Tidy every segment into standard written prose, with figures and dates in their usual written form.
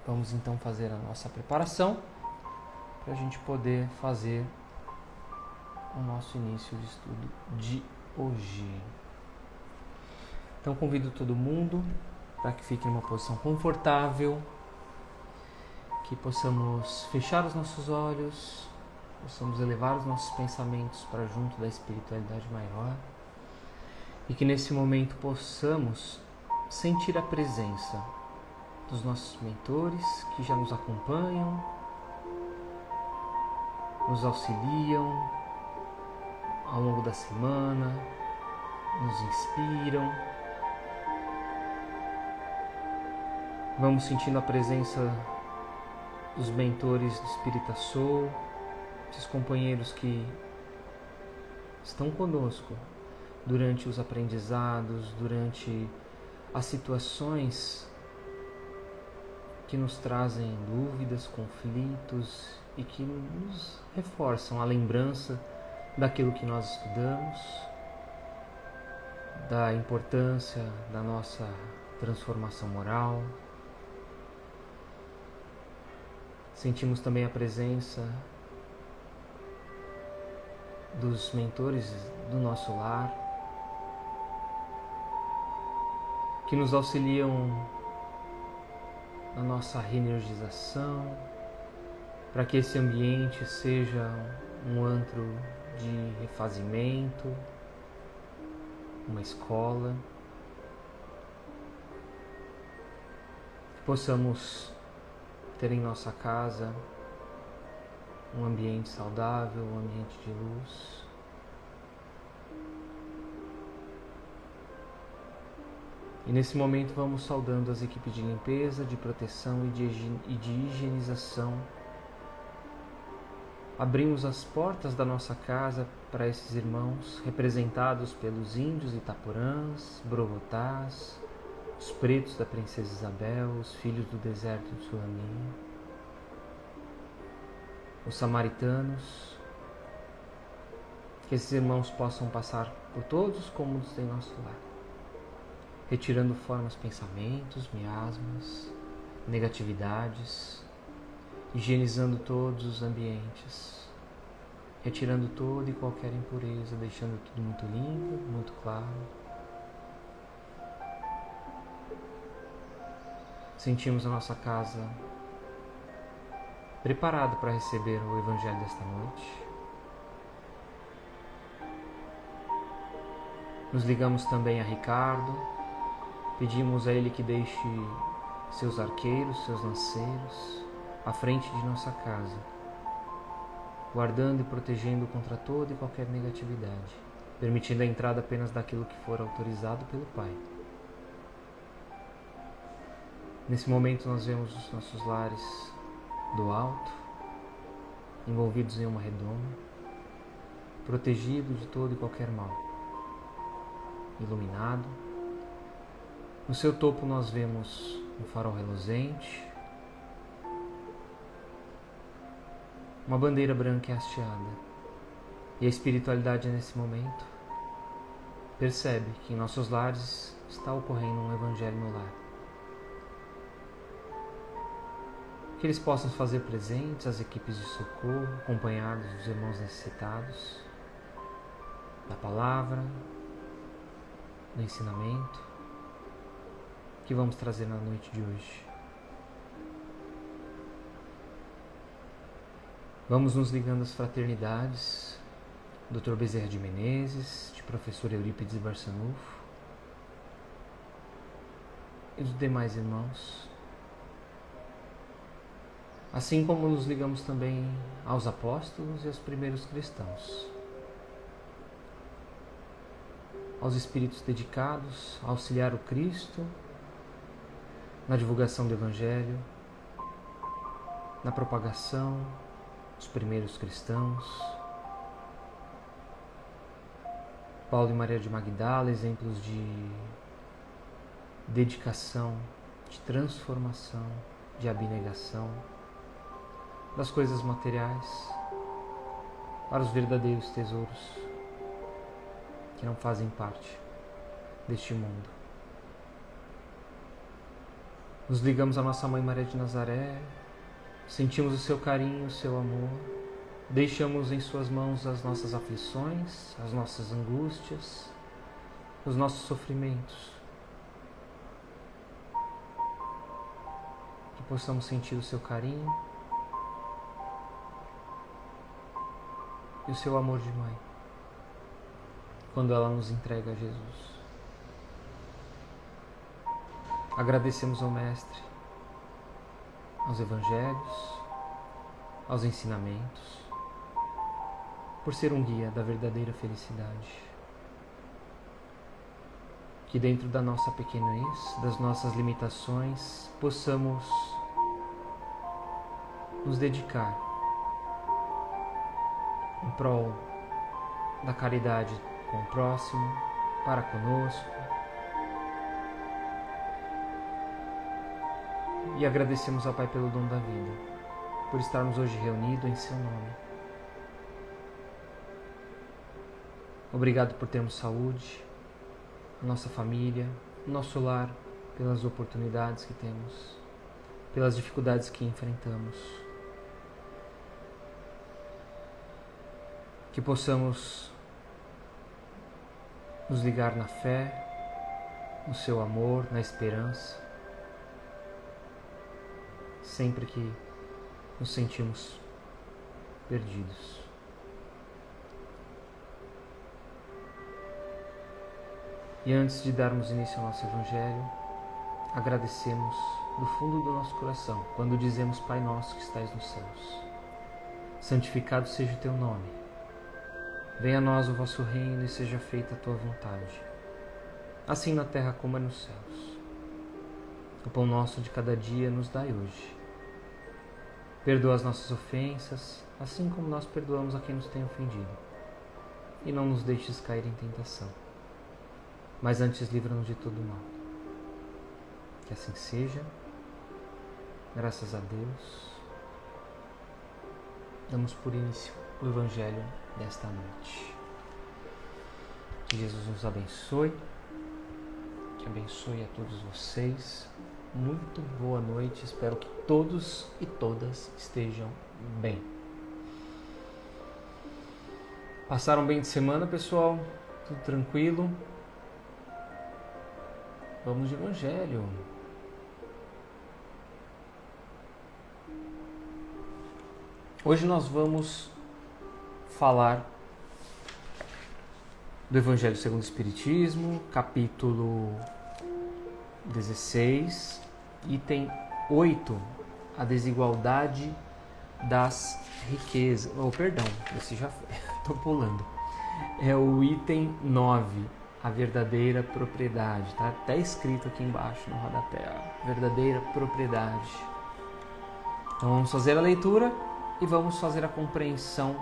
Vamos então fazer a nossa preparação para a gente poder fazer o nosso início de estudo de hoje. Então convido todo mundo para que fique em uma posição confortável, que possamos fechar os nossos olhos, possamos elevar os nossos pensamentos para junto da espiritualidade maior e que nesse momento possamos sentir a presença dos nossos mentores que já nos acompanham, nos auxiliam ao longo da semana, nos inspiram. Vamos sentindo a presença dos mentores do Espírita Soul, esses companheiros que estão conosco durante os aprendizados, durante as situações que nos trazem dúvidas, conflitos e que nos reforçam a lembrança daquilo que nós estudamos, da importância da nossa transformação moral. Sentimos também a presença dos mentores do nosso lar, que nos auxiliam na nossa reenergização, para que esse ambiente seja um antro de refazimento, uma escola, que possamos ter em nossa casa um ambiente saudável, um ambiente de luz. E nesse momento vamos saudando as equipes de limpeza, de proteção e de higienização. Abrimos as portas da nossa casa para esses irmãos, representados pelos índios Itaporãs, Brovotás, os pretos da Princesa Isabel, os filhos do deserto de Sulamim, os samaritanos. Que esses irmãos possam passar por todos os cômodos em nosso lar, retirando formas, pensamentos, miasmas, negatividades, higienizando todos os ambientes, retirando toda e qualquer impureza, deixando tudo muito limpo, muito claro. Sentimos a nossa casa preparada para receber o Evangelho desta noite. Nos ligamos também a Ricardo. Pedimos a ele que deixe seus arqueiros, seus lanceiros à frente de nossa casa, guardando e protegendo contra toda e qualquer negatividade, permitindo a entrada apenas daquilo que for autorizado pelo Pai. Nesse momento nós vemos os nossos lares do alto, envolvidos em uma redoma, protegido de todo e qualquer mal, iluminado. No seu topo nós vemos um farol reluzente, uma bandeira branca e hasteada. E a espiritualidade nesse momento percebe que em nossos lares está ocorrendo um evangelho no lar. Que eles possam fazer presentes as equipes de socorro, acompanhados dos irmãos necessitados, da palavra, do ensinamento que vamos trazer na noite de hoje. Vamos nos ligando às fraternidades, Dr. Bezerra de Menezes, de professor Eurípides Barçanufo e dos demais irmãos. Assim como nos ligamos também aos apóstolos e aos primeiros cristãos, aos espíritos dedicados a auxiliar o Cristo na divulgação do Evangelho, na propagação dos primeiros cristãos. Paulo e Maria de Magdala, exemplos de dedicação, de transformação, de abnegação das coisas materiais para os verdadeiros tesouros que não fazem parte deste mundo. Nos ligamos à nossa Mãe Maria de Nazaré, sentimos o seu carinho, o seu amor, deixamos em suas mãos as nossas aflições, as nossas angústias, os nossos sofrimentos. Que possamos sentir o seu carinho e o seu amor de mãe, quando ela nos entrega a Jesus. Agradecemos ao Mestre, aos Evangelhos, aos ensinamentos, por ser um guia da verdadeira felicidade. Que dentro da nossa pequenez, das nossas limitações, possamos nos dedicar em prol da caridade com o próximo, para conosco. E agradecemos ao Pai pelo dom da vida, por estarmos hoje reunidos em seu nome. Obrigado por termos saúde, a nossa família, o nosso lar, pelas oportunidades que temos, pelas dificuldades que enfrentamos. Que possamos nos ligar na fé, no seu amor, na esperança, sempre que nos sentimos perdidos. E antes de darmos início ao nosso Evangelho, agradecemos do fundo do nosso coração quando dizemos: Pai nosso que estais nos céus, santificado seja o teu nome. Venha a nós o vosso reino e seja feita a tua vontade, assim na terra como é nos céus. O pão nosso de cada dia nos dai hoje. Perdoa as nossas ofensas, assim como nós perdoamos a quem nos tem ofendido. E não nos deixes cair em tentação, mas antes livra-nos de todo mal. Que assim seja. Graças a Deus. Damos por início o Evangelho desta noite. Que Jesus nos abençoe, que abençoe a todos vocês. Muito boa noite, espero que todos e todas estejam bem. Passaram bem de semana, pessoal? Tudo tranquilo? Vamos de Evangelho. Hoje nós vamos falar do Evangelho segundo o Espiritismo, capítulo 16, item 8, a desigualdade das riquezas. Oh, perdão, esse já foi, estou pulando. É o item 9, a verdadeira propriedade. Está até escrito aqui embaixo no rodapé, a verdadeira propriedade. Então vamos fazer a leitura e vamos fazer a compreensão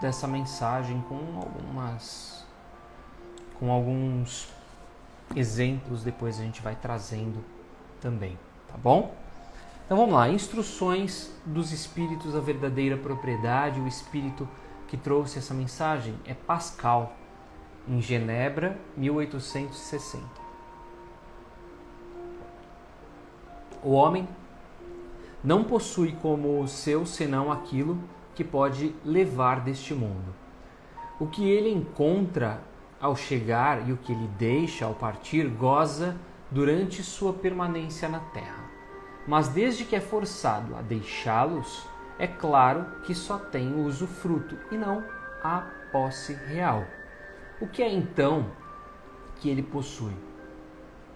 dessa mensagem com alguns exemplos, depois a gente vai trazendo também, tá bom? Então vamos lá, instruções dos espíritos da verdadeira propriedade. O espírito que trouxe essa mensagem é Pascal, em Genebra, 1860. O homem não possui como seu senão aquilo que pode levar deste mundo. O que ele encontra ao chegar e o que ele deixa ao partir goza durante sua permanência na terra. Mas desde que é forçado a deixá-los, é claro que só tem o usufruto e não a posse real. O que é então que ele possui?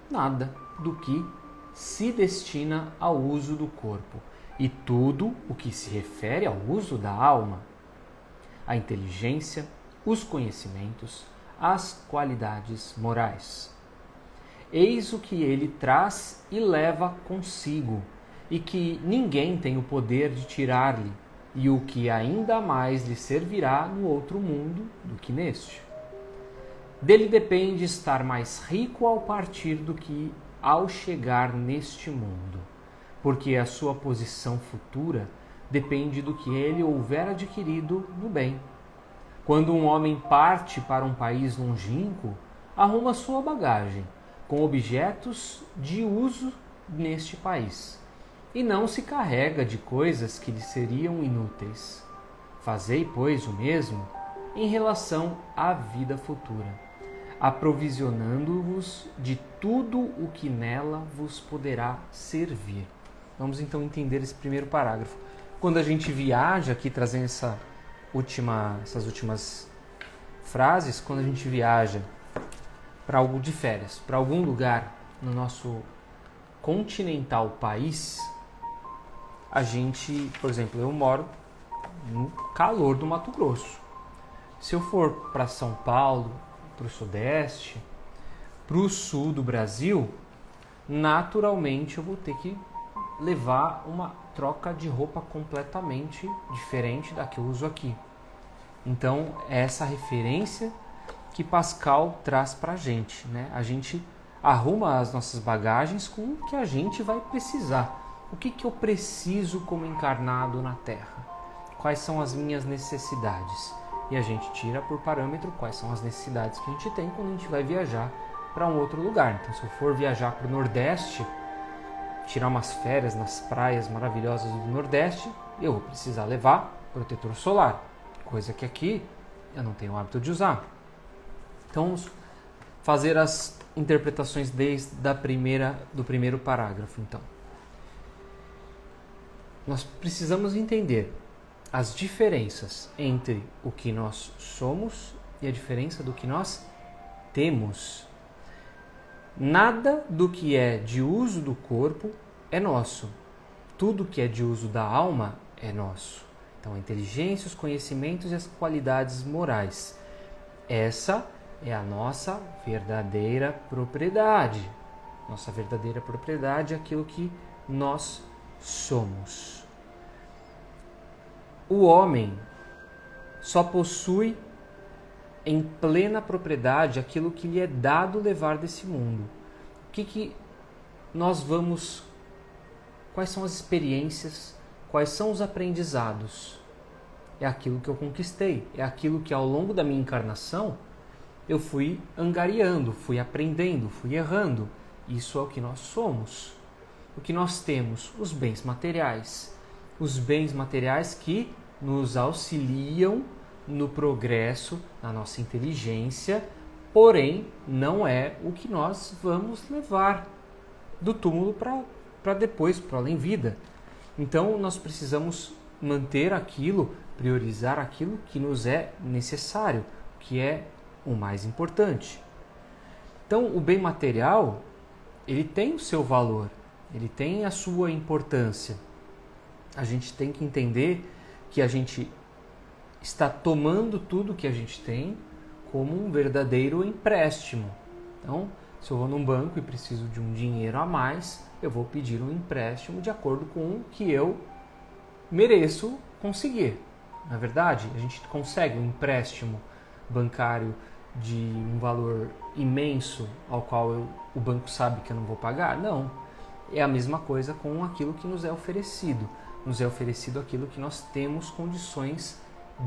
Nada do que se destina ao uso do corpo, e tudo o que se refere ao uso da alma, a inteligência, os conhecimentos, as qualidades morais. Eis o que ele traz e leva consigo, e que ninguém tem o poder de tirar-lhe, e o que ainda mais lhe servirá no outro mundo do que neste. Dele depende estar mais rico ao partir do que ao chegar neste mundo, porque a sua posição futura depende do que ele houver adquirido no bem. Quando um homem parte para um país longínquo, arruma sua bagagem, com objetos de uso neste país, e não se carrega de coisas que lhe seriam inúteis. Fazei, pois, o mesmo em relação à vida futura, aprovisionando-vos de tudo o que nela vos poderá servir. Vamos então entender esse primeiro parágrafo. Quando a gente viaja, aqui trazendo essas últimas frases, quando a gente viaja para algo de férias, para algum lugar no nosso continental país, a gente, por exemplo, eu moro no calor do Mato Grosso. Se eu for para São Paulo, para o Sudeste, para o Sul do Brasil, naturalmente eu vou ter que levar uma troca de roupa completamente diferente da que eu uso aqui. Então, é essa referência que Pascal traz para a gente, né? A gente arruma as nossas bagagens com o que a gente vai precisar. O que eu preciso como encarnado na Terra? Quais são as minhas necessidades? E a gente tira por parâmetro quais são as necessidades que a gente tem quando a gente vai viajar para um outro lugar. Então, se eu for viajar para o Nordeste, tirar umas férias nas praias maravilhosas do Nordeste, eu vou precisar levar protetor solar, coisa que aqui eu não tenho o hábito de usar. Então, vamos fazer as interpretações desde do primeiro parágrafo. Então, nós precisamos entender as diferenças entre o que nós somos e a diferença do que nós temos. Nada do que é de uso do corpo é nosso. Tudo que é de uso da alma é nosso. Então, a inteligência, os conhecimentos e as qualidades morais. Essa é a nossa verdadeira propriedade. Nossa verdadeira propriedade é aquilo que nós somos. O homem só possui em plena propriedade aquilo que lhe é dado levar desse mundo. O que nós vamos... Quais são as experiências? Quais são os aprendizados? É aquilo que eu conquistei. É aquilo que ao longo da minha encarnação eu fui angariando, fui aprendendo, fui errando. Isso é o que nós somos. O que nós temos? Os bens materiais. Os bens materiais que nos auxiliam no progresso, na nossa inteligência, porém não é o que nós vamos levar do túmulo para depois, para além-vida. Então nós precisamos manter aquilo, priorizar aquilo que nos é necessário, que é o mais importante. Então o bem material, ele tem o seu valor, ele tem a sua importância. A gente tem que entender que a gente está tomando tudo que a gente tem como um verdadeiro empréstimo. Então, se eu vou num banco e preciso de um dinheiro a mais, eu vou pedir um empréstimo de acordo com o que eu mereço conseguir. Na verdade, a gente consegue um empréstimo bancário de um valor imenso ao qual o banco sabe que eu não vou pagar? Não. É a mesma coisa com aquilo que nos é oferecido. Nos é oferecido aquilo que nós temos condições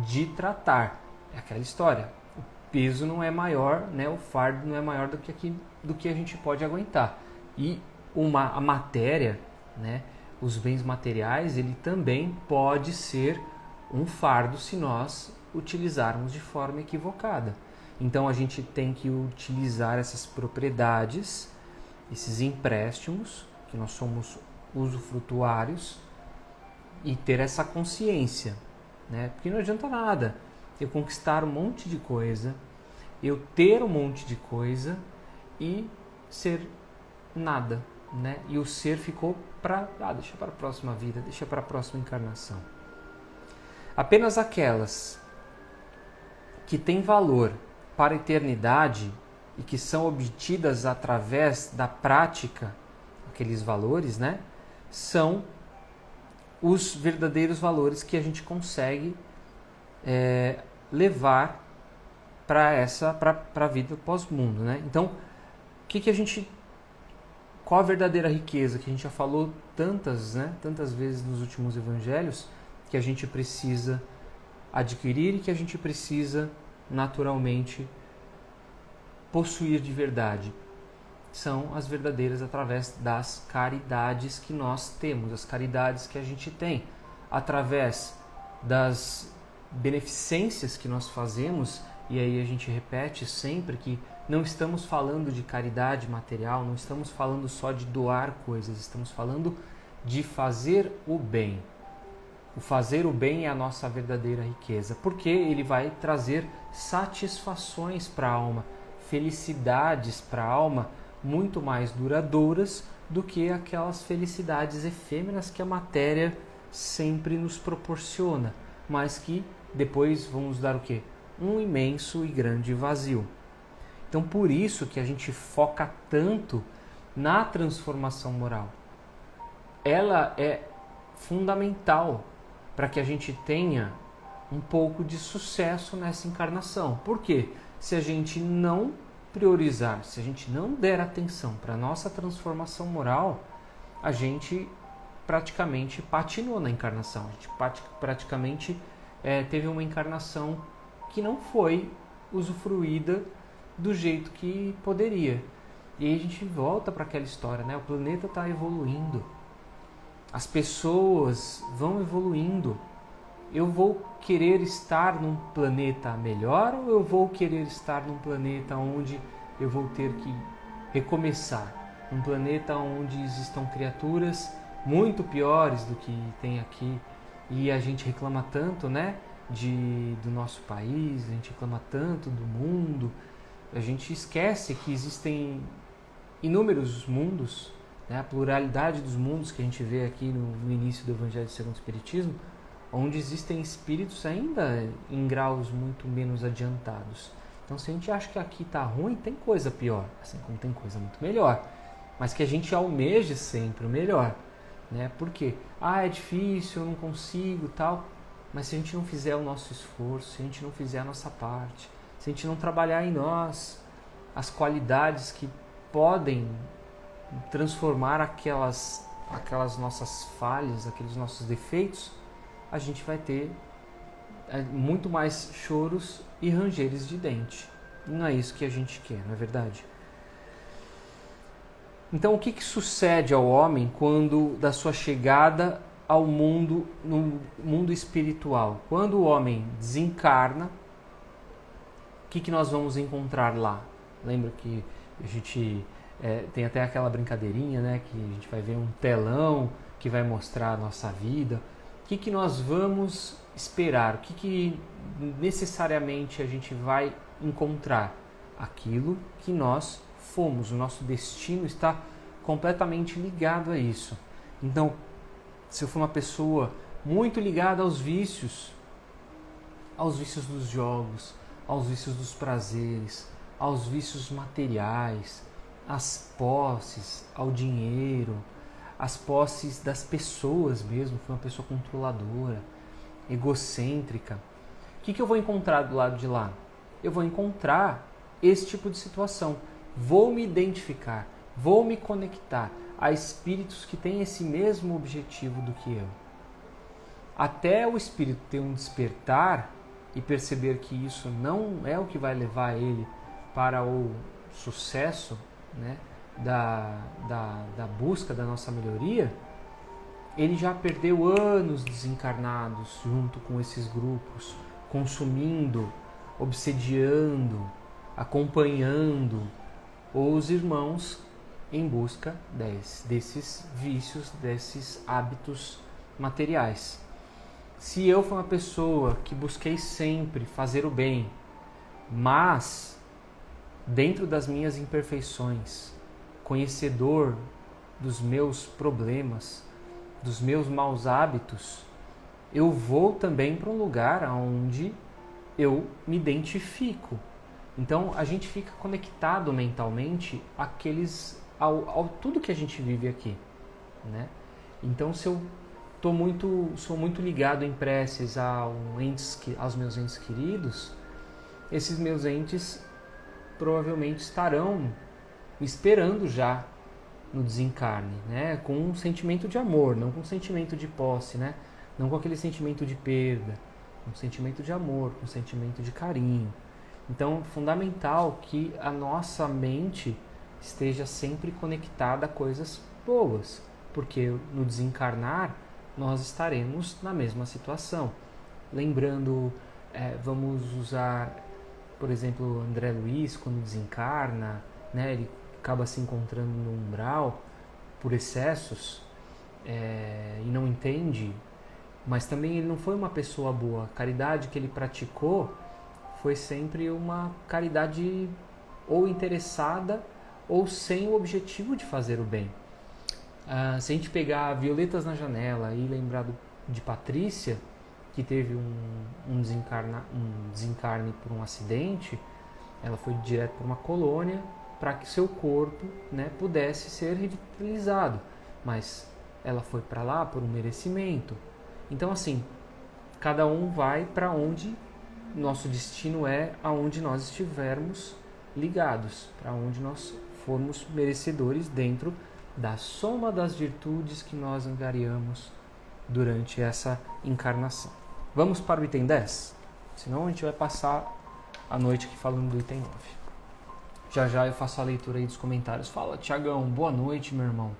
de tratar. É aquela história. O peso não é maior, né? O fardo não é maior do que a gente pode aguentar. E a matéria, né? Os bens materiais, ele também pode ser um fardo se nós utilizarmos de forma equivocada. Então a gente tem que utilizar essas propriedades, esses empréstimos, que nós somos usufrutuários, e ter essa consciência, né? Porque não adianta nada eu conquistar um monte de coisa, eu ter um monte de coisa e ser nada, né? E o ser ficou deixa para a próxima vida, deixa para a próxima encarnação. Apenas aquelas que têm valor para a eternidade e que são obtidas através da prática, aqueles valores, né? São os verdadeiros valores que a gente consegue levar para a vida pós-mundo, né? Então, qual a verdadeira riqueza que a gente já falou tantas vezes nos últimos evangelhos, que a gente precisa adquirir e que a gente precisa naturalmente possuir de verdade? são as verdadeiras através das caridades que nós temos, as caridades que a gente tem, através das beneficências que nós fazemos. E aí a gente repete sempre que não estamos falando de caridade material, não estamos falando só de doar coisas, estamos falando de fazer o bem. O fazer o bem é a nossa verdadeira riqueza, porque ele vai trazer satisfações para a alma, felicidades para a alma muito mais duradouras do que aquelas felicidades efêmeras que a matéria sempre nos proporciona, mas que depois vão nos dar o quê? Um imenso e grande vazio. Então, por isso que a gente foca tanto na transformação moral. Ela é fundamental para que a gente tenha um pouco de sucesso nessa encarnação. Por quê? Se a gente não priorizar, se a gente não der atenção para a nossa transformação moral, a gente praticamente patinou na encarnação. A gente praticamente teve uma encarnação que não foi usufruída do jeito que poderia. E aí a gente volta para aquela história, né? O planeta está evoluindo. As pessoas vão evoluindo. Eu vou querer estar num planeta melhor ou eu vou querer estar num planeta onde eu vou ter que recomeçar? Um planeta onde existam criaturas muito piores do que tem aqui. E a gente reclama tanto, né? Do nosso país, a gente reclama tanto do mundo, a gente esquece que existem inúmeros mundos, né? A pluralidade dos mundos que a gente vê aqui no início do Evangelho segundo o Espiritismo, onde existem espíritos ainda em graus muito menos adiantados. Então, se a gente acha que aqui está ruim, tem coisa pior, assim como tem coisa muito melhor, mas que a gente almeje sempre o melhor, né? Por quê? É difícil, eu não consigo, tal. Mas se a gente não fizer o nosso esforço, se a gente não fizer a nossa parte, se a gente não trabalhar em nós as qualidades que podem transformar aquelas nossas falhas, aqueles nossos defeitos, a gente vai ter muito mais choros e rangeres de dente. Não é isso que a gente quer, não é verdade? Então, o que sucede ao homem quando da sua chegada ao mundo, no mundo espiritual? Quando o homem desencarna, o que nós vamos encontrar lá? Lembra que a gente tem até aquela brincadeirinha, né? Que a gente vai ver um telão que vai mostrar a nossa vida. O que nós vamos esperar? O que necessariamente a gente vai encontrar? Aquilo que nós fomos. O nosso destino está completamente ligado a isso. Então, se eu for uma pessoa muito ligada aos vícios dos jogos, aos vícios dos prazeres, aos vícios materiais, às posses, ao dinheiro, às posses das pessoas mesmo, foi uma pessoa controladora, egocêntrica, o que eu vou encontrar do lado de lá? Eu vou encontrar esse tipo de situação. Vou me identificar, vou me conectar a espíritos que têm esse mesmo objetivo do que eu. Até o espírito ter um despertar e perceber que isso não é o que vai levar ele para o sucesso, né, da busca da nossa melhoria, ele já perdeu anos desencarnados junto com esses grupos, consumindo, obsediando, acompanhando os irmãos em busca desses vícios, desses hábitos materiais. Se eu for uma pessoa que busquei sempre fazer o bem, mas dentro das minhas imperfeições, conhecedor dos meus problemas, dos meus maus hábitos, eu vou também para um lugar onde eu me identifico. Então a gente fica conectado mentalmente ao tudo que a gente vive aqui, né? Então, se eu sou muito ligado em preces aos meus entes queridos, esses meus entes provavelmente estarão me esperando já no desencarne, né? Com um sentimento de amor, não com um sentimento de posse, né? Não com aquele sentimento de perda, com um sentimento de amor, com um sentimento de carinho. Então, é fundamental que a nossa mente esteja sempre conectada a coisas boas, porque no desencarnar nós estaremos na mesma situação. Lembrando, vamos usar, por exemplo, André Luiz, quando desencarna, né, ele acaba se encontrando no umbral por excessos e não entende, mas também ele não foi uma pessoa boa. A caridade que ele praticou foi sempre uma caridade ou interessada ou sem o objetivo de fazer o bem. Se a gente pegar Violetas na Janela e lembrar de Patrícia, que teve um desencarne por um acidente, ela foi direto para uma colônia para que seu corpo, né, pudesse ser revitalizado, mas ela foi para lá por um merecimento. Então, assim, cada um vai para onde nosso destino é, aonde nós estivermos ligados, para onde nós formos merecedores dentro da soma das virtudes que nós angariamos durante essa encarnação. Vamos para o item 10? Senão a gente vai passar a noite aqui falando do item 9. Já já eu faço a leitura aí dos comentários. Fala, Tiagão, boa noite, meu irmão.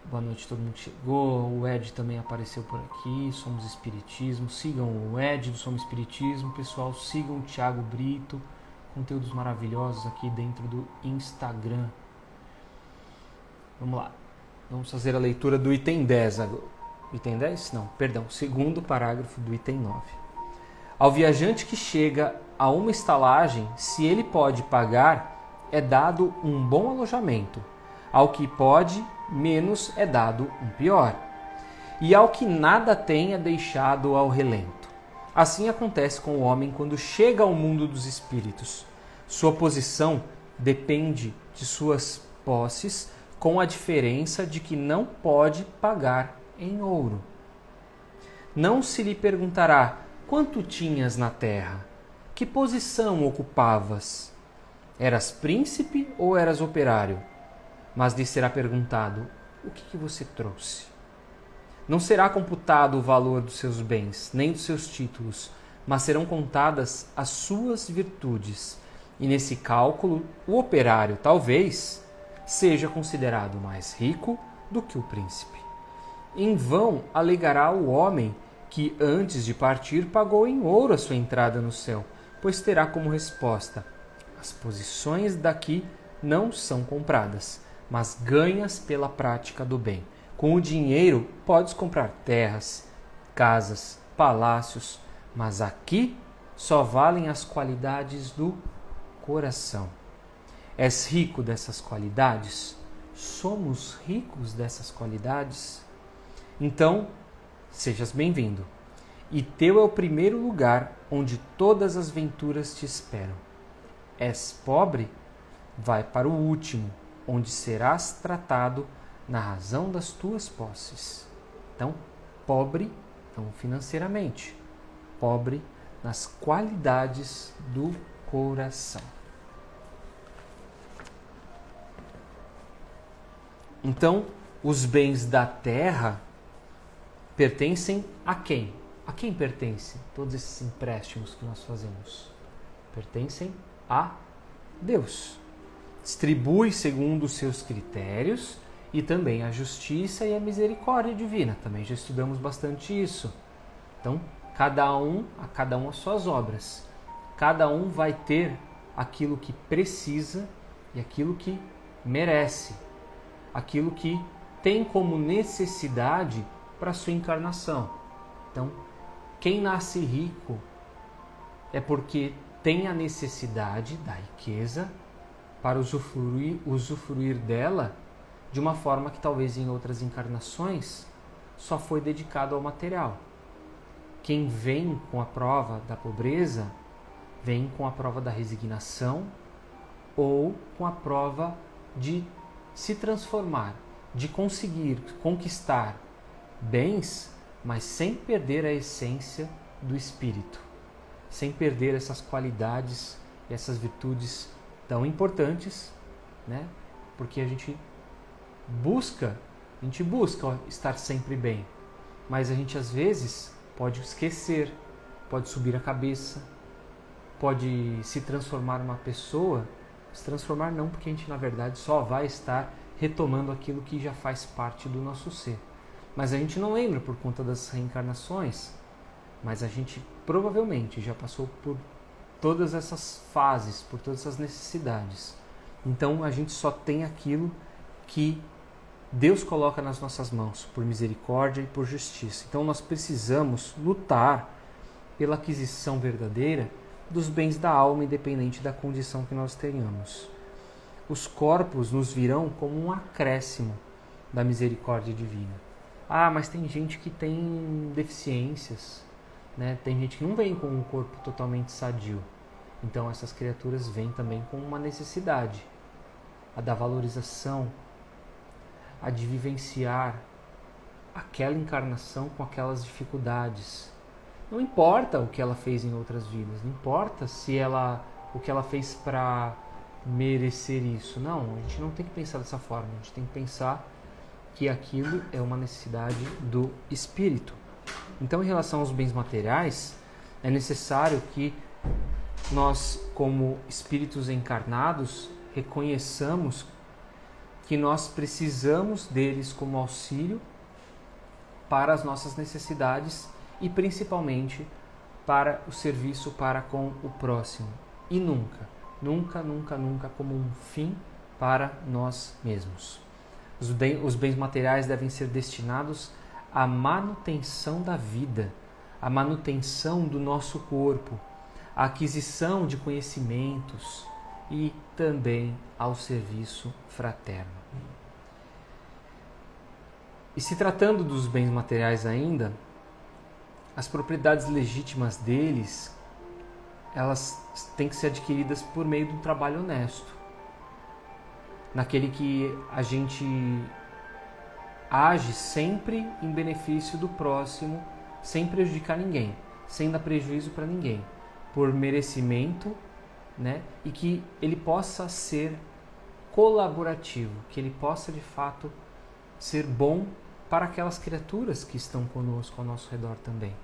Boa noite, todo mundo que chegou. O Ed também apareceu por aqui. Somos Espiritismo. Sigam o Ed do Somos Espiritismo. Pessoal, sigam o Thiago Brito. Conteúdos maravilhosos aqui dentro do Instagram. Vamos lá. Vamos fazer a leitura do item 10 agora. Item 10? Não, perdão. Segundo parágrafo do item 9. Ao viajante que chega a uma estalagem, se ele pode pagar, é dado um bom alojamento. Ao que pode, menos é dado um pior. E ao que nada tem é deixado ao relento. Assim acontece com o homem quando chega ao mundo dos espíritos. Sua posição depende de suas posses, com a diferença de que não pode pagar em ouro. Não se lhe perguntará quanto tinhas na terra, que posição ocupavas, eras príncipe ou eras operário? Mas lhe será perguntado, o que você trouxe? Não será computado o valor dos seus bens, nem dos seus títulos, mas serão contadas as suas virtudes. E nesse cálculo, o operário, talvez, seja considerado mais rico do que o príncipe. Em vão alegará o homem que antes de partir pagou em ouro a sua entrada no céu, pois terá como resposta: as posições daqui não são compradas, mas ganhas pela prática do bem. Com o dinheiro podes comprar terras, casas, palácios, mas aqui só valem as qualidades do coração. És rico dessas qualidades? Somos ricos dessas qualidades? Então, sejas bem-vindo. E teu é o primeiro lugar onde todas as venturas te esperam. És pobre? Vai para o último, onde serás tratado na razão das tuas posses. Então, pobre não financeiramente, pobre nas qualidades do coração. Então, os bens da terra pertencem a quem? A quem pertencem todos esses empréstimos que nós fazemos? Pertencem a Deus. Distribui segundo os seus critérios e também a justiça e a misericórdia divina. Também já estudamos bastante isso. Então, cada um as suas obras. Cada um vai ter aquilo que precisa e aquilo que merece. Aquilo que tem como necessidade para a sua encarnação. Então, quem nasce rico é porque tem a necessidade da riqueza para usufruir dela de uma forma que talvez em outras encarnações só foi dedicado ao material. Quem vem com a prova da pobreza, vem com a prova da resignação ou com a prova de se transformar, de conseguir conquistar bens, mas sem perder a essência do espírito, sem perder essas qualidades, essas virtudes tão importantes, né? Porque a gente busca estar sempre bem, mas a gente às vezes pode esquecer, pode subir a cabeça, pode se transformar numa pessoa Se transformar não, porque a gente na verdade só vai estar retomando aquilo que já faz parte do nosso ser. Mas a gente não lembra por conta das reencarnações, mas a gente provavelmente já passou por todas essas fases, por todas essas necessidades. Então a gente só tem aquilo que Deus coloca nas nossas mãos, por misericórdia e por justiça. Então nós precisamos lutar pela aquisição verdadeira dos bens da alma, independente da condição que nós tenhamos. Os corpos nos virão como um acréscimo da misericórdia divina. Ah, mas tem gente que tem deficiências, né? Tem gente que não vem com um corpo totalmente sadio. Então essas criaturas vêm também com uma necessidade, a da valorização, a de vivenciar aquela encarnação com aquelas dificuldades. Não importa o que ela fez em outras vidas, não importa o que ela fez para merecer isso. Não, a gente não tem que pensar dessa forma, a gente tem que pensar que aquilo é uma necessidade do espírito. Então, em relação aos bens materiais, é necessário que nós, como espíritos encarnados, reconheçamos que nós precisamos deles como auxílio para as nossas necessidades e principalmente para o serviço para com o próximo. E nunca, nunca, nunca, nunca como um fim para nós mesmos. Os bens materiais devem ser destinados à manutenção da vida, à manutenção do nosso corpo, à aquisição de conhecimentos e também ao serviço fraterno. E se tratando dos bens materiais ainda, as propriedades legítimas deles, elas têm que ser adquiridas por meio de um trabalho honesto, naquele que a gente age sempre em benefício do próximo, sem prejudicar ninguém, sem dar prejuízo para ninguém, por merecimento, né? E que ele possa ser colaborativo, que ele possa de fato ser bom para aquelas criaturas que estão conosco ao nosso redor também.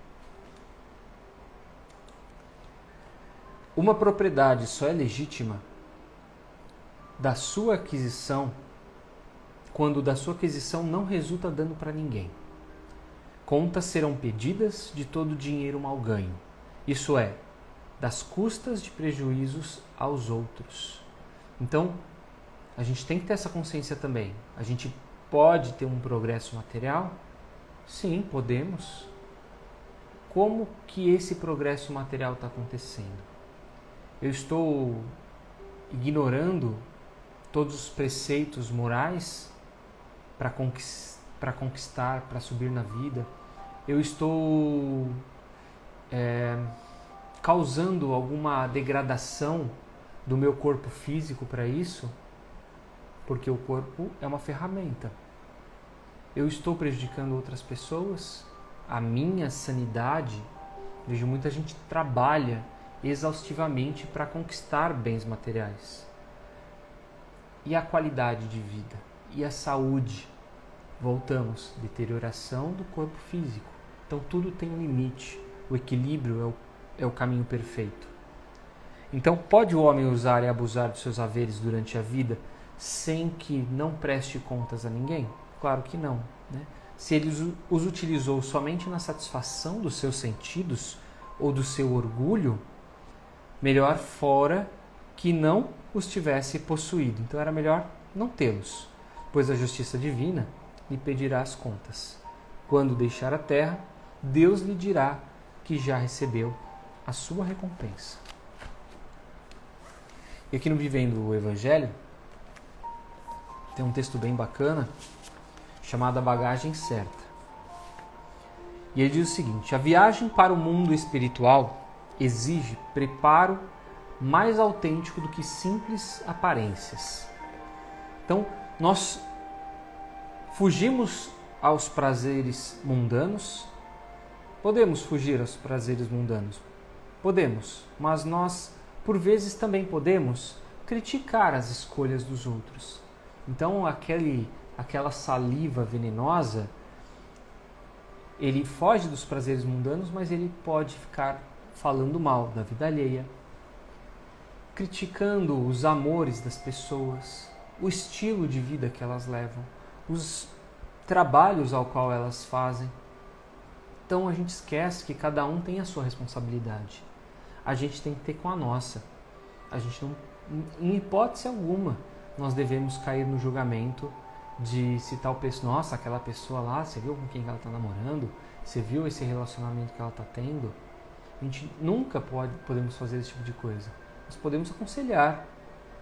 Uma propriedade só é legítima da sua aquisição quando da sua aquisição não resulta dano para ninguém. Contas serão pedidas de todo o dinheiro mal ganho, isso é, das custas de prejuízos aos outros. Então, a gente tem que ter essa consciência também. A gente pode ter um progresso material? Sim, podemos. Como que esse progresso material está acontecendo? Eu estou ignorando todos os preceitos morais para conquistar, para subir na vida? Eu estou causando alguma degradação do meu corpo físico para isso? Porque o corpo é uma ferramenta. Eu estou prejudicando outras pessoas? A minha sanidade? Vejo muita gente que trabalha exaustivamente para conquistar bens materiais. E a qualidade de vida? E a saúde? Voltamos, deterioração do corpo físico. Então tudo tem um limite. O equilíbrio é o caminho perfeito. Então pode o homem usar e abusar de seus haveres durante a vida sem que não preste contas a ninguém? Claro que não, né? Se ele os utilizou somente na satisfação dos seus sentidos ou do seu orgulho, melhor fora que não os tivesse possuído. Então era melhor não tê-los, pois a justiça divina lhe pedirá as contas. Quando deixar a terra, Deus lhe dirá que já recebeu a sua recompensa. E aqui no Vivendo o Evangelho, tem um texto bem bacana, chamado A Bagagem Certa. E ele diz o seguinte: a viagem para o mundo espiritual exige preparo mais autêntico do que simples aparências. Então, nós fugimos aos prazeres mundanos. Podemos fugir aos prazeres mundanos? Podemos, mas nós, por vezes, também podemos criticar as escolhas dos outros. Então, aquela saliva venenosa, ele foge dos prazeres mundanos, mas ele pode ficar falando mal da vida alheia, criticando os amores das pessoas, o estilo de vida que elas levam, os trabalhos ao qual elas fazem. Então a gente esquece que cada um tem a sua responsabilidade. A gente tem que ter com a nossa. A gente não, em hipótese alguma, nós devemos cair no julgamento de se tal pessoa, nossa, aquela pessoa lá, você viu com quem ela está namorando? Você viu esse relacionamento que ela está tendo? A gente nunca podemos fazer esse tipo de coisa. Nós podemos aconselhar,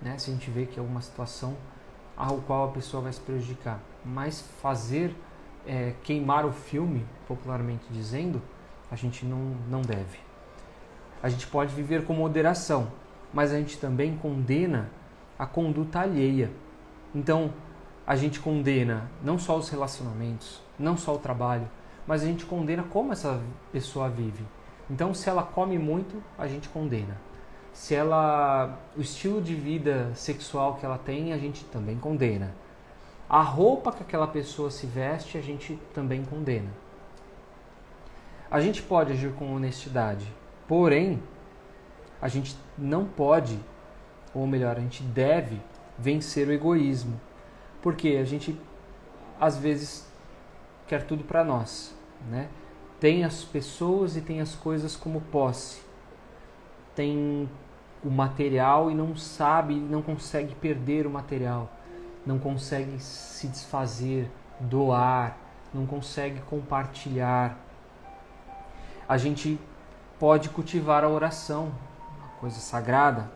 né, se a gente vê que é uma situação ao qual a pessoa vai se prejudicar. Mas fazer, queimar o filme, popularmente dizendo, a gente não deve. A gente pode viver com moderação, mas a gente também condena a conduta alheia. Então, a gente condena não só os relacionamentos, não só o trabalho, mas a gente condena como essa pessoa vive. Então, se ela come muito, a gente condena. Se o estilo de vida sexual que ela tem, a gente também condena. A roupa que aquela pessoa se veste, a gente também condena. A gente pode agir com honestidade, porém, a gente não pode, ou melhor, a gente deve vencer o egoísmo. Porque a gente, às vezes, quer tudo para nós, né? Tem as pessoas e tem as coisas como posse. Tem o material e não consegue perder o material. Não consegue se desfazer, doar, não consegue compartilhar. A gente pode cultivar a oração, uma coisa sagrada,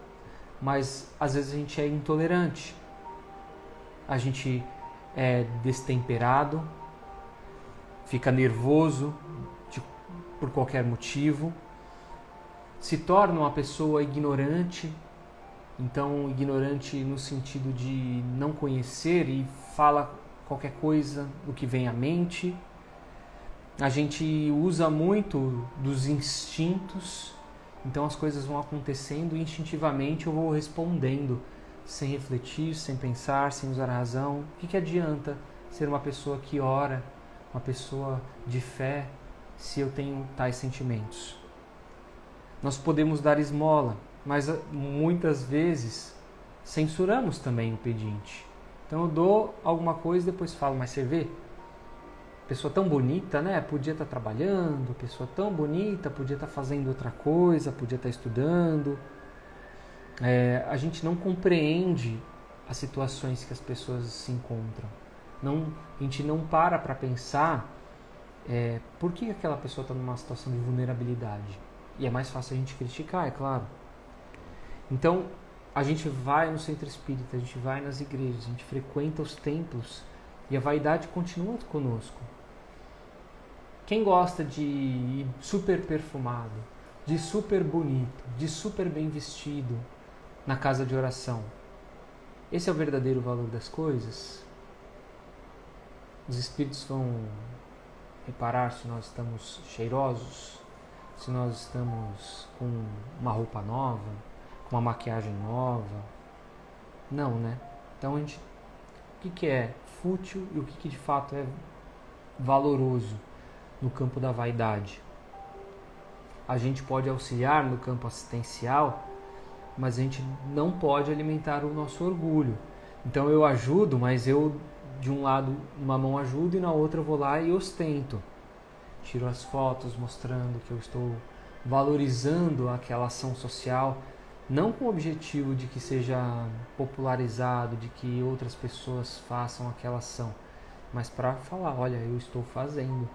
mas às vezes a gente é intolerante. A gente é destemperado, fica nervoso por qualquer motivo, se torna uma pessoa ignorante, então ignorante no sentido de não conhecer e fala qualquer coisa do que vem à mente. A gente usa muito dos instintos, então as coisas vão acontecendo e instintivamente eu vou respondendo, sem refletir, sem pensar, sem usar a razão. O que adianta ser uma pessoa que ora, uma pessoa de fé, se eu tenho tais sentimentos? Nós podemos dar esmola, mas muitas vezes censuramos também o pedinte. Então eu dou alguma coisa e depois falo, mas você vê? Pessoa tão bonita, né? Podia estar trabalhando, pessoa tão bonita, podia estar fazendo outra coisa, podia estar estudando. A gente não compreende as situações que as pessoas se encontram. A gente não para pensar por que aquela pessoa está numa situação de vulnerabilidade. E é mais fácil a gente criticar, é claro. Então, a gente vai no centro espírita, a gente vai nas igrejas, a gente frequenta os templos e a vaidade continua conosco. Quem gosta de ir super perfumado, de super bonito, de super bem vestido na casa de oração? Esse é o verdadeiro valor das coisas? Os espíritos vão reparar se nós estamos cheirosos, se nós estamos com uma roupa nova, com uma maquiagem nova? Não, né? Então o que é fútil e o que de fato é valoroso no campo da vaidade? A gente pode auxiliar no campo assistencial, mas a gente não pode alimentar o nosso orgulho. Então eu ajudo, mas eu de um lado, uma mão ajudo e na outra eu vou lá e ostento. Tiro as fotos mostrando que eu estou valorizando aquela ação social, não com o objetivo de que seja popularizado, de que outras pessoas façam aquela ação, mas para falar, olha, eu estou fazendo.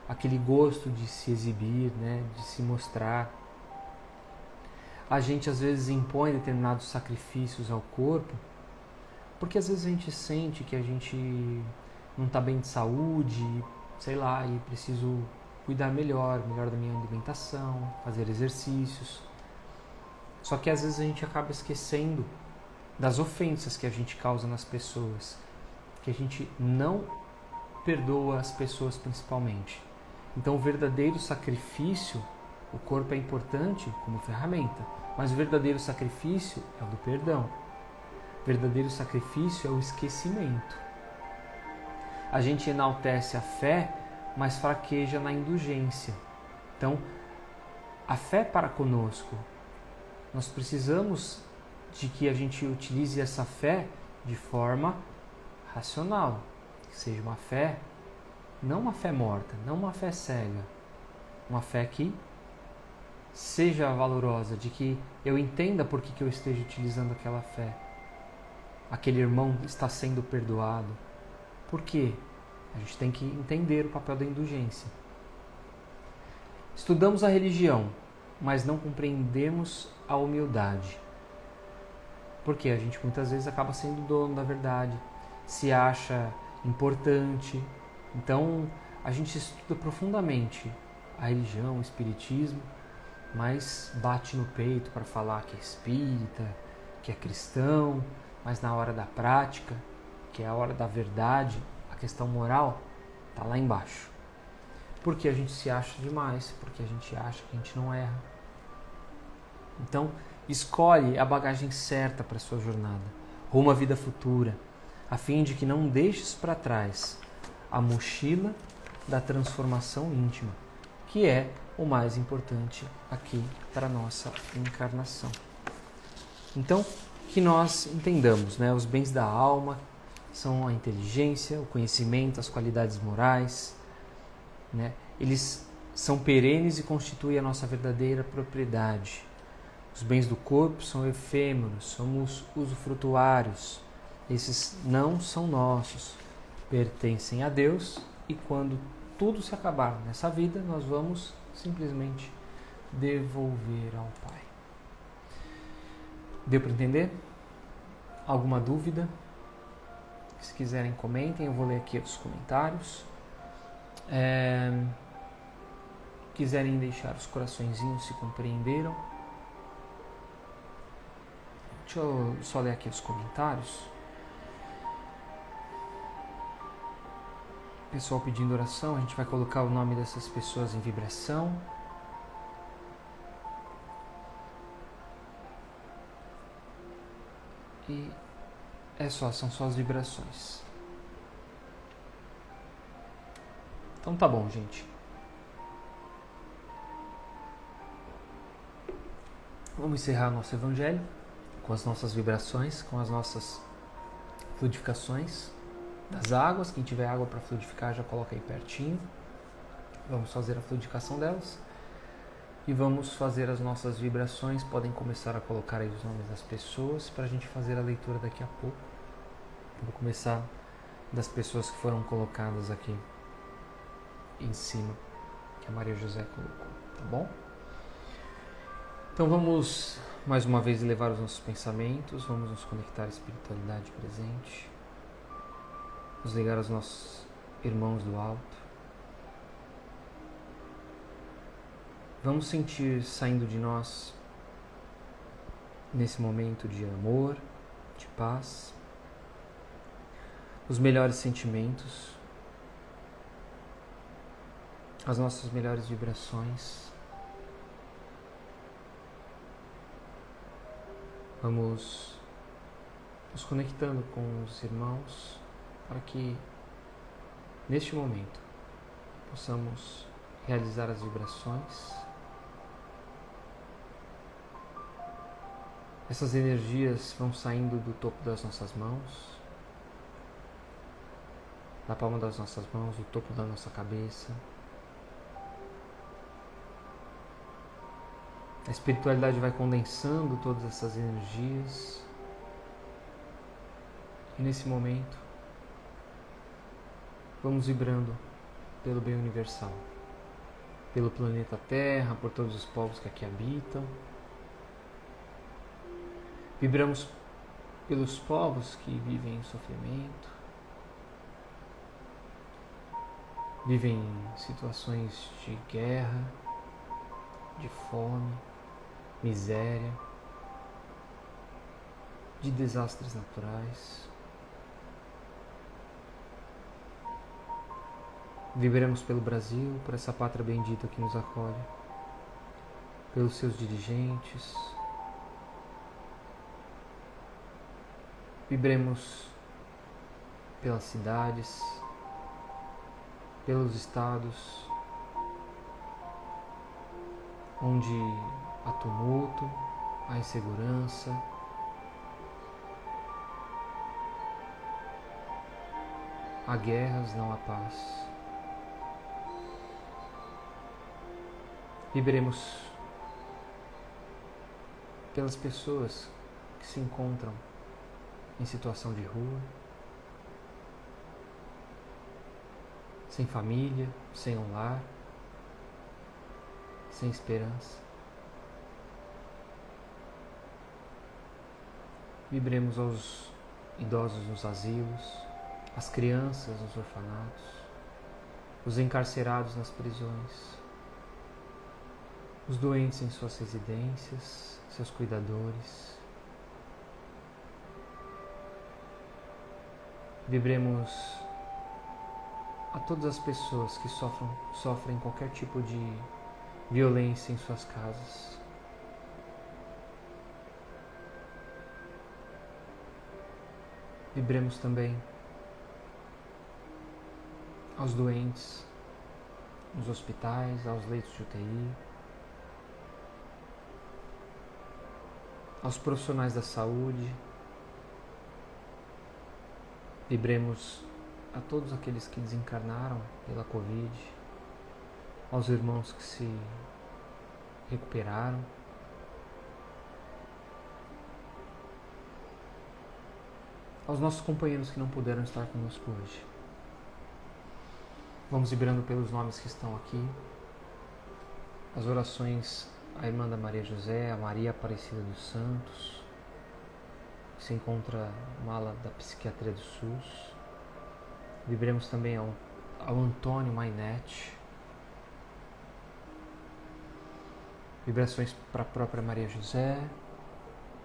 Aquele gosto de se exibir, né, de se mostrar. A gente às vezes impõe determinados sacrifícios ao corpo, porque às vezes a gente sente que a gente não está bem de saúde, sei lá, e preciso cuidar melhor da minha alimentação, fazer exercícios. Só que às vezes a gente acaba esquecendo das ofensas que a gente causa nas pessoas, que a gente não perdoa as pessoas principalmente. Então o verdadeiro sacrifício, o corpo é importante como ferramenta, mas o verdadeiro sacrifício é o do perdão. O verdadeiro sacrifício é o esquecimento. A gente enaltece a fé, mas fraqueja na indulgência. Então, a fé para conosco, Nós precisamos de que a gente utilize essa fé de forma racional, que seja uma fé, não uma fé morta, não uma fé cega, uma fé que seja valorosa, de que eu entenda por que eu esteja utilizando aquela fé. Aquele irmão está sendo perdoado. Por quê? A gente tem que entender o papel da indulgência. Estudamos a religião, mas não compreendemos a humildade. Porque a gente muitas vezes acaba sendo dono da verdade, se acha importante. Então a gente estuda profundamente a religião, o espiritismo, mas bate no peito para falar que é espírita, que é cristão, mas na hora da prática, que é a hora da verdade, a questão moral está lá embaixo. Porque a gente se acha demais, porque a gente acha que a gente não erra. Então, escolhe a bagagem certa para a sua jornada, rumo à vida futura, a fim de que não deixes para trás a mochila da transformação íntima, que é o mais importante aqui para a nossa encarnação. Então, que nós entendamos, né? Os bens da alma são a inteligência, o conhecimento, as qualidades morais, né? Eles são perenes e constituem a nossa verdadeira propriedade. Os bens do corpo são efêmeros, somos usufrutuários. Esses não são nossos, pertencem a Deus, e quando tudo se acabar nessa vida, nós vamos simplesmente devolver ao Pai. Deu para entender? Alguma dúvida? Se quiserem, comentem, eu vou ler aqui os comentários. Quiserem deixar os coraçõezinhos, se compreenderam. Deixa eu só ler aqui os comentários. Pessoal pedindo oração, a gente vai colocar o nome dessas pessoas em vibração. E são só as vibrações. Então tá bom, gente. Vamos encerrar nosso evangelho com as nossas vibrações, com as nossas fluidificações das águas. Quem tiver água para fluidificar já coloca aí pertinho. Vamos fazer a fluidificação delas. E vamos fazer as nossas vibrações. Podem começar a colocar aí os nomes das pessoas para a gente fazer a leitura daqui a pouco. Vou começar das pessoas que foram colocadas aqui em cima, que a Maria José colocou, tá bom? Então vamos mais uma vez elevar os nossos pensamentos, vamos nos conectar à espiritualidade presente, nos ligar aos nossos irmãos do alto. Vamos sentir saindo de nós, nesse momento de amor, de paz, os melhores sentimentos, as nossas melhores vibrações. Vamos nos conectando com os irmãos para que, neste momento, possamos realizar as vibrações. Essas energias vão saindo do topo das nossas mãos, da palma das nossas mãos, do topo da nossa cabeça. A espiritualidade vai condensando todas essas energias. E nesse momento, vamos vibrando pelo bem universal, pelo planeta Terra, por todos os povos que aqui habitam. Vibramos pelos povos que vivem em sofrimento, vivem em situações de guerra, de fome, miséria, de desastres naturais. Vibramos pelo Brasil, por essa pátria bendita que nos acolhe, pelos seus dirigentes. Vibremos pelas cidades, pelos estados onde há tumulto, a insegurança, há guerras, não há paz. Vibremos pelas pessoas que se encontram em situação de rua, sem família, sem um lar, sem esperança. Vibremos aos idosos nos asilos, as crianças nos orfanatos, os encarcerados nas prisões, os doentes em suas residências, seus cuidadores. Vibremos a todas as pessoas que sofrem qualquer tipo de violência em suas casas. Vibremos também aos doentes nos hospitais, aos leitos de UTI, aos profissionais da saúde. Vibremos a todos aqueles que desencarnaram pela Covid, aos irmãos que se recuperaram, aos nossos companheiros que não puderam estar conosco hoje. Vamos vibrando pelos nomes que estão aqui, as orações à Irmã da Maria José, a Maria Aparecida dos Santos, que se encontra na ala da Psiquiatria do SUS. Vibremos também ao Antônio Mainete. Vibrações para a própria Maria José,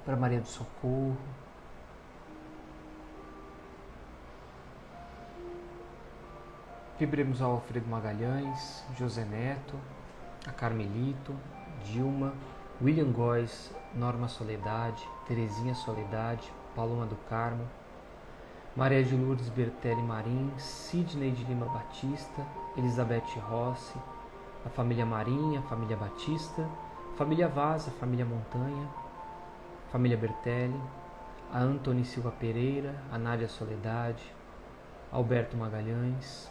para Maria do Socorro. Vibremos ao Alfredo Magalhães, José Neto, a Carmelito, Dilma, William Góes, Norma Soledade, Terezinha Soledade, Paloma do Carmo, Maria de Lourdes Bertelli Marim, Sidney de Lima Batista, Elizabeth Rossi, a família Marim, a família Batista, família Vaz, a família Montanha, família Bertelli, a Antony Silva Pereira, a Nádia Soledade, Alberto Magalhães,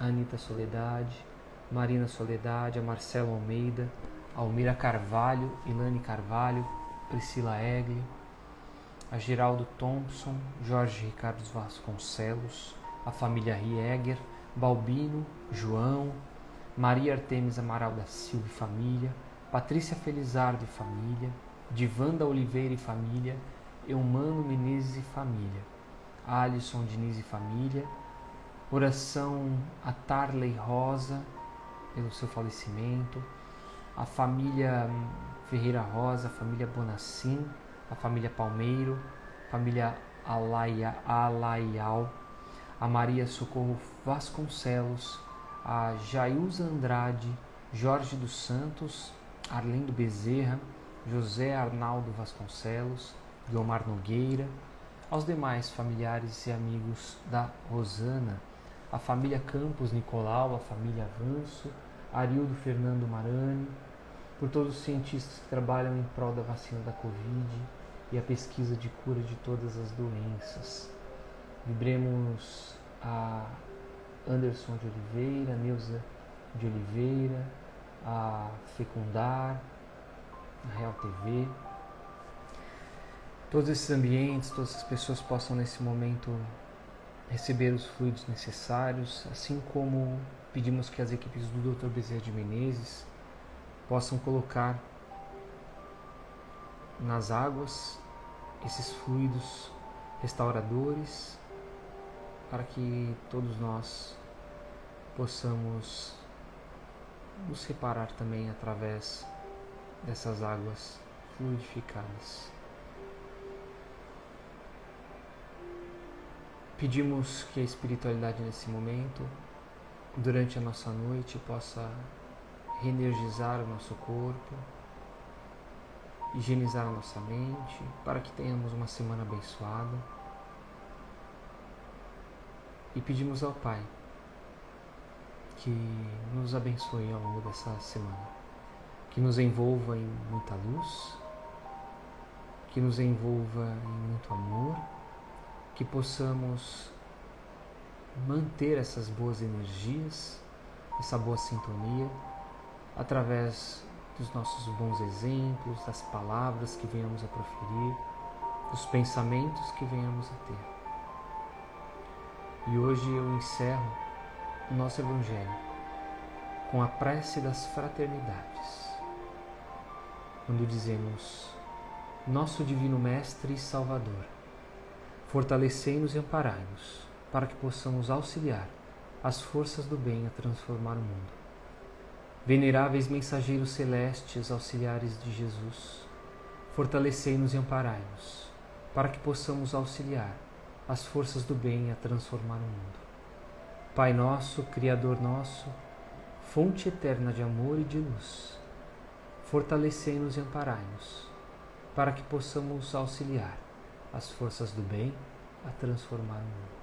a Anita Soledade, Marina Soledade, a Marcela Almeida, a Almira Carvalho, Ilane Carvalho, Priscila Egli, a Geraldo Thompson, Jorge Ricardo Vasconcelos, a família Rieger, Balbino, João, Maria Artemis Amaral da Silva e família, Patrícia Felizardo e família, Divanda Oliveira e família, Eumano Menezes e família, Alisson Diniz e família, oração a Tarley Rosa pelo seu falecimento, a família Ferreira Rosa, a família Bonacim, a família Palmeiro, a família Alaial, a Maria Socorro Vasconcelos, a Jailza Andrade, Jorge dos Santos, Arlindo Bezerra, José Arnaldo Vasconcelos, Guilmar Nogueira, aos demais familiares e amigos da Rosana, a família Campos Nicolau, a família Avanço, Arildo Fernando Marani, por todos os cientistas que trabalham em prol da vacina da Covid e a pesquisa de cura de todas as doenças. Vibremos a Anderson de Oliveira, Neuza de Oliveira, a Fecundar, a Real TV. Todos esses ambientes, todas as pessoas possam nesse momento receber os fluidos necessários, assim como pedimos que as equipes do Dr. Bezerra de Menezes possam colocar nas águas esses fluidos restauradores para que todos nós possamos nos reparar também através dessas águas fluidificadas. Pedimos que a espiritualidade nesse momento, durante a nossa noite, possa reenergizar o nosso corpo, higienizar a nossa mente, para que tenhamos uma semana abençoada. E pedimos ao Pai que nos abençoe ao longo dessa semana, que nos envolva em muita luz, que nos envolva em muito amor, que possamos manter essas boas energias, essa boa sintonia, através dos nossos bons exemplos, das palavras que venhamos a proferir, dos pensamentos que venhamos a ter. E hoje eu encerro o nosso Evangelho com a prece das fraternidades, quando dizemos: Nosso Divino Mestre e Salvador, fortalecei-nos e amparai-nos, para que possamos auxiliar as forças do bem a transformar o mundo. Veneráveis mensageiros celestes, auxiliares de Jesus, fortalecei-nos e amparai-nos, para que possamos auxiliar as forças do bem a transformar o mundo. Pai nosso, Criador nosso, fonte eterna de amor e de luz, fortalecei-nos e amparai-nos, para que possamos auxiliar as forças do bem a transformar o mundo.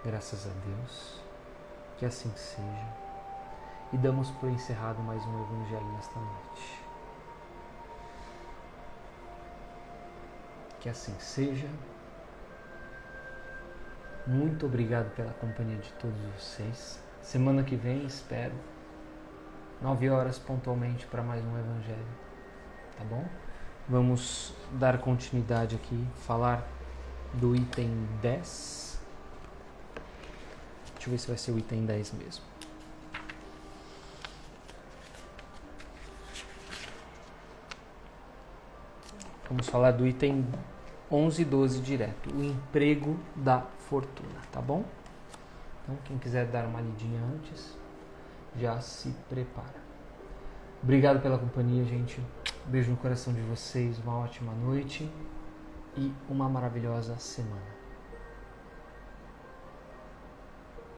Graças a Deus, que assim seja, e damos por encerrado mais um Evangelho nesta noite. Que assim seja. Muito obrigado pela companhia de todos vocês. Semana que vem, espero, 9 horas pontualmente para mais um Evangelho. Tá bom? Vamos dar continuidade aqui, falar do item 10. Deixa eu ver se vai ser o item 10 mesmo. Vamos falar do item 11 e 12 direto, o emprego da fortuna, tá bom? Então, quem quiser dar uma lidinha antes, já se prepara. Obrigado pela companhia, gente. Beijo no coração de vocês, uma ótima noite e uma maravilhosa semana.